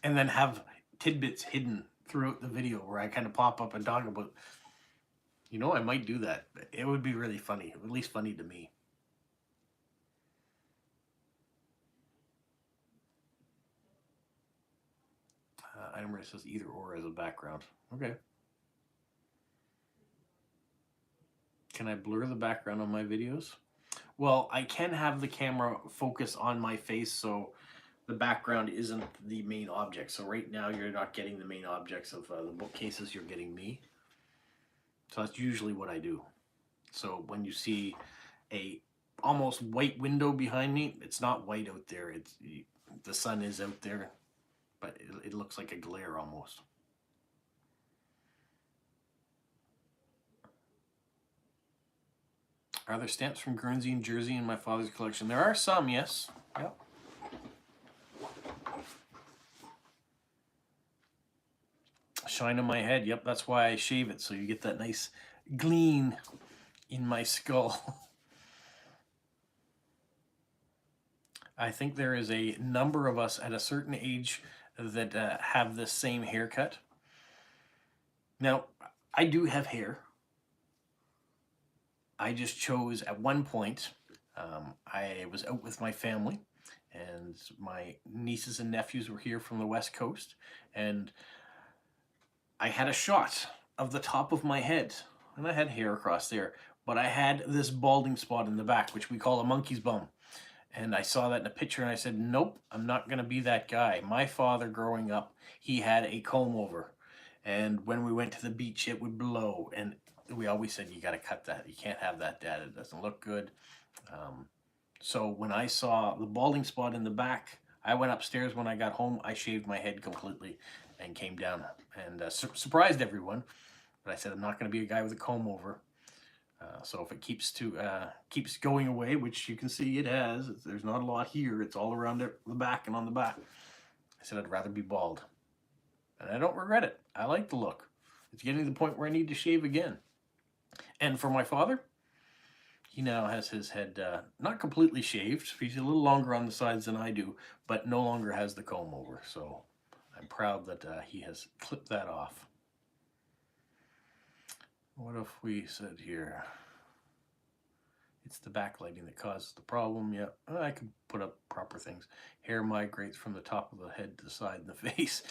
S1: and then have tidbits hidden throughout the video where I kind of pop up and talk about, you know, I might do that. It would be really funny, at least funny to me. Item where it says either or as a background. Okay. Can I blur the background on my videos? Well, I can have the camera focus on my face so the background isn't the main object. So right now you're not getting the main objects of the bookcases, you're getting me. So that's usually what I do. So when you see a almost white window behind me, it's not white out there. The sun is out there, but it looks like a glare almost. Are there stamps from Guernsey and Jersey in my father's collection? There are some, yes. Yep. Shine on my head. Yep, that's why I shave it, so you get that nice gleam in my skull. I think there is a number of us at a certain age that have the same haircut. Now, I do have hair. I just chose at one point, I was out with my family and my nieces and nephews were here from the West Coast, and I had a shot of the top of my head, and I had hair across there, but I had this balding spot in the back, which we call a monkey's bum. And I saw that in a picture and I said, nope, I'm not going to be that guy. My father growing up, he had a comb over. And when we went to the beach, it would blow. And we always said, you got to cut that. You can't have that, Dad. It doesn't look good. So when I saw the balding spot in the back, I went upstairs when I got home. I shaved my head completely and came down and surprised everyone. But I said, I'm not going to be a guy with a comb over. So if it keeps going away, which you can see it has, there's not a lot here. It's all around the back and on the back. I said I'd rather be bald. And I don't regret it. I like the look. It's getting to the point where I need to shave again. And for my father, he now has his head not completely shaved. He's a little longer on the sides than I do, but no longer has the comb over. So I'm proud that he has clipped that off. What if we said here, it's the backlighting that causes the problem? Yeah, I could put up proper things. Hair migrates from the top of the head to the side and the face.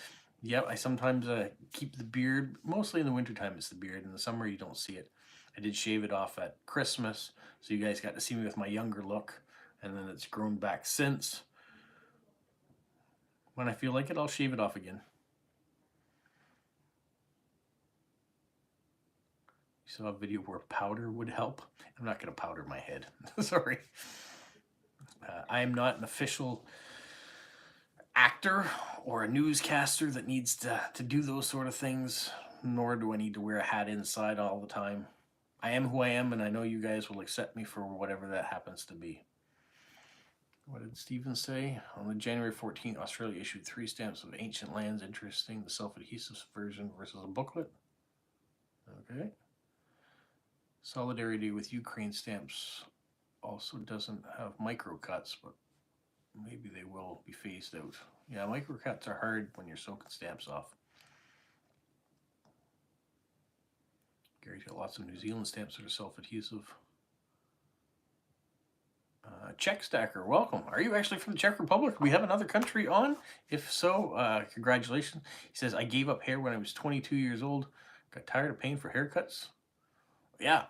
S1: Yep, I sometimes keep the beard. Mostly in the wintertime it's the beard. In the summer you don't see it. I did shave it off at Christmas, so you guys got to see me with my younger look. And then it's grown back since. When I feel like it, I'll shave it off again. You saw a video where powder would help. I'm not going to powder my head. Sorry. I am not an official actor or a newscaster that needs to do those sort of things, nor do I need to wear a hat inside all the time. I am who I am, and I know you guys will accept me for whatever that happens to be. What did Stephen say? On the January 14th, Australia issued 3 stamps of ancient lands. Interesting. The self-adhesive version versus a booklet. Okay. Solidarity with Ukraine stamps also doesn't have micro cuts, but maybe they will be phased out. Yeah, micro cuts are hard when you're soaking stamps off. Gary's got lots of New Zealand stamps that are self-adhesive. Czech Stacker, welcome. Are you actually from the Czech Republic? We have another country on? If so, congratulations. He says, I gave up hair when I was 22 years old. Got tired of paying for haircuts. Yeah,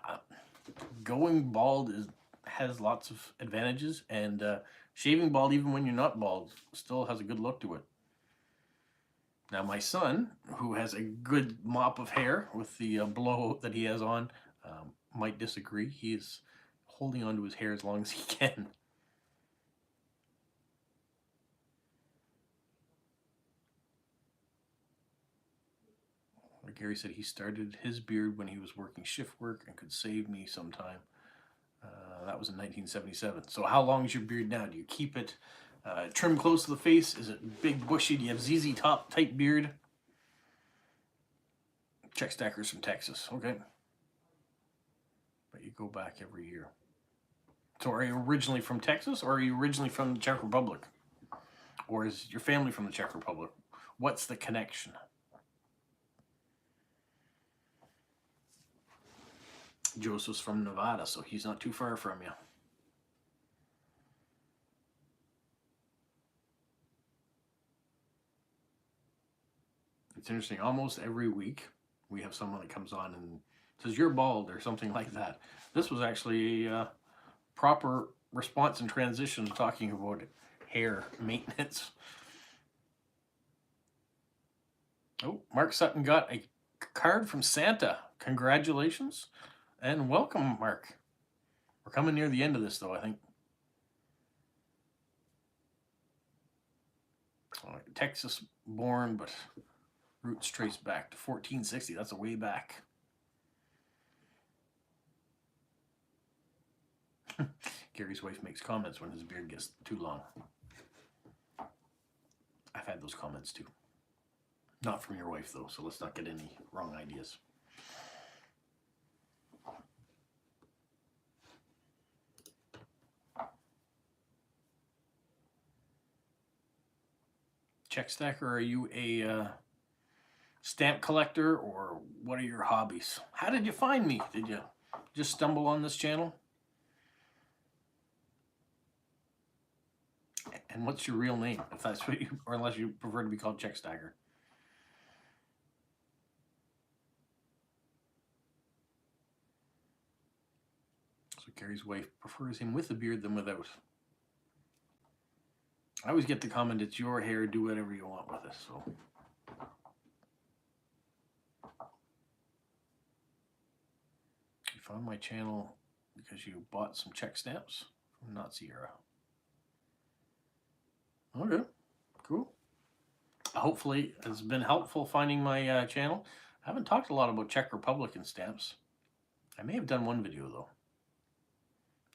S1: going bald has lots of advantages, and shaving bald, even when you're not bald, still has a good look to it. Now, my son, who has a good mop of hair with the blowout that he has on, might disagree. He is holding on to his hair as long as he can. Like Gary said, he started his beard when he was working shift work and could save me some time. That was in 1977. So how long is your beard now? Do you keep it trimmed close to the face? Is it big, bushy? Do you have ZZ Top type beard? Czech Stacker's from Texas. Okay. But you go back every year. So are you originally from Texas, or are you originally from the Czech Republic? Or is your family from the Czech Republic? What's the connection? Joseph's from Nevada, so he's not too far from you. It's interesting. Almost every week we have someone that comes on and says, you're bald, or something like that. This was actually a proper response and transition to talking about hair maintenance. Oh, Mark Sutton got a card from Santa. Congratulations and welcome, Mark. We're coming near the end of this, though, I think. Texas born, but roots trace back to 1460. That's a way back. Gary's wife makes comments when his beard gets too long. I've had those comments too. Not from your wife, though, so let's not get any wrong ideas. Czech Stacker, are you a stamp collector, or what are your hobbies? How did you find me? Did you just stumble on this channel? And what's your real name, if that's what you, or unless you prefer to be called Czech Stacker? So Gary's wife prefers him with a beard than without. I always get the comment, it's your hair, do whatever you want with it, so. You found my channel because you bought some Czech stamps from Nazi era. Okay, cool. Hopefully it's been helpful finding my channel. I haven't talked a lot about Czech Republican stamps. I may have done one video though,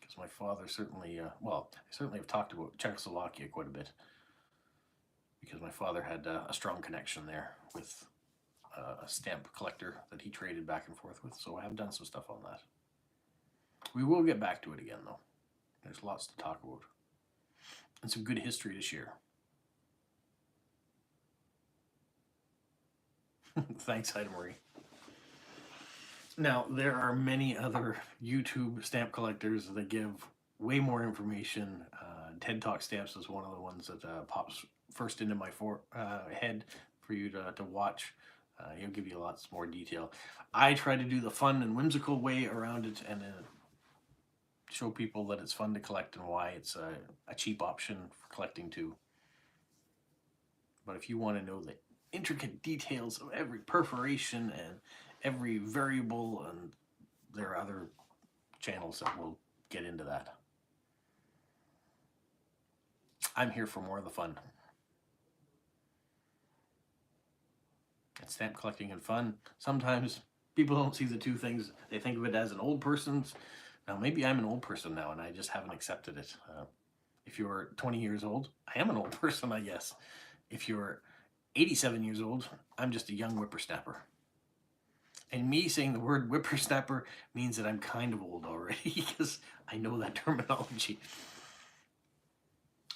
S1: because my father certainly, well, I certainly have talked about Czechoslovakia quite a bit, because my father had a strong connection there with a stamp collector that he traded back and forth with, so I have done some stuff on that. We will get back to it again though. There's lots to talk about. And some good history to share. Thanks, Ida Marie. Now, there are many other YouTube stamp collectors that give way more information. TED Talk Stamps is one of the ones that pops first into my head for you to watch. He'll give you lots more detail. I try to do the fun and whimsical way around it, and show people that it's fun to collect and why it's a cheap option for collecting too. But if you want to know the intricate details of every perforation and every variable, and there are other channels that will get into that. I'm here for more of the fun. It's stamp collecting and fun. Sometimes people don't see the two things. They think of it as an old person's. Now, maybe I'm an old person now and I just haven't accepted it. If you're 20 years old, I am an old person, I guess. If you're 87 years old, I'm just a young whippersnapper. And me saying the word whippersnapper means that I'm kind of old already because I know that terminology.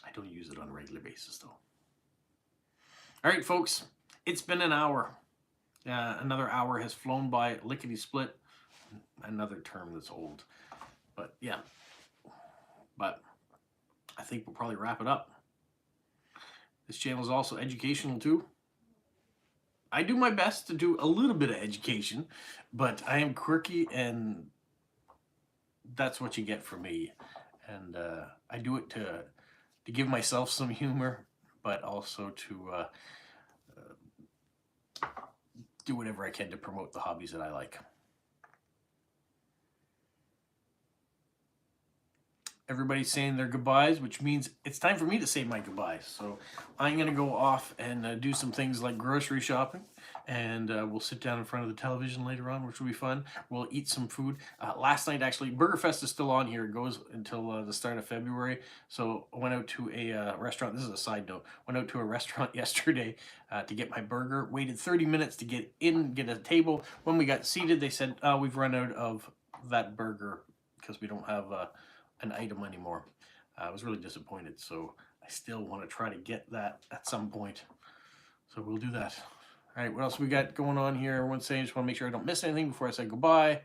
S1: I don't use it on a regular basis though. All right, folks, it's been an hour. Another hour has flown by lickety-split. Another term that's old. But yeah, but I think we'll probably wrap it up. This channel is also educational too. I do my best to do a little bit of education, but I am quirky and that's what you get from me. And I do it to give myself some humor, but also to do whatever I can to promote the hobbies that I like. Everybody's saying their goodbyes, which means it's time for me to say my goodbyes. So I'm going to go off and do some things like grocery shopping, and we'll sit down in front of the television later on, which will be fun. We'll eat some food. Last night, actually, Burger Fest is still on here. It goes until the start of February. So I went out to a restaurant. This is a side note. Went out to a restaurant yesterday to get my burger. Waited 30 minutes to get in, get a table. When we got seated, they said, we've run out of that burger because we don't have an item anymore. I was really disappointed, so I still want to try to get that at some point. So we'll do that. All right, what else we got going on here? Everyone's saying, just want to make sure I don't miss anything before I say goodbye.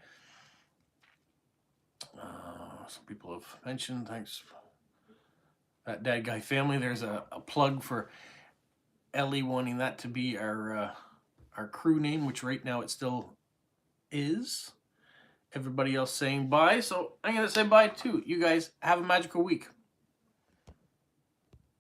S1: Some people have mentioned, thanks. That Dad Guy family, there's a plug for Ellie wanting that to be our crew name, which right now it still is. Everybody else saying bye, so I'm going to say bye too. You guys have a magical week.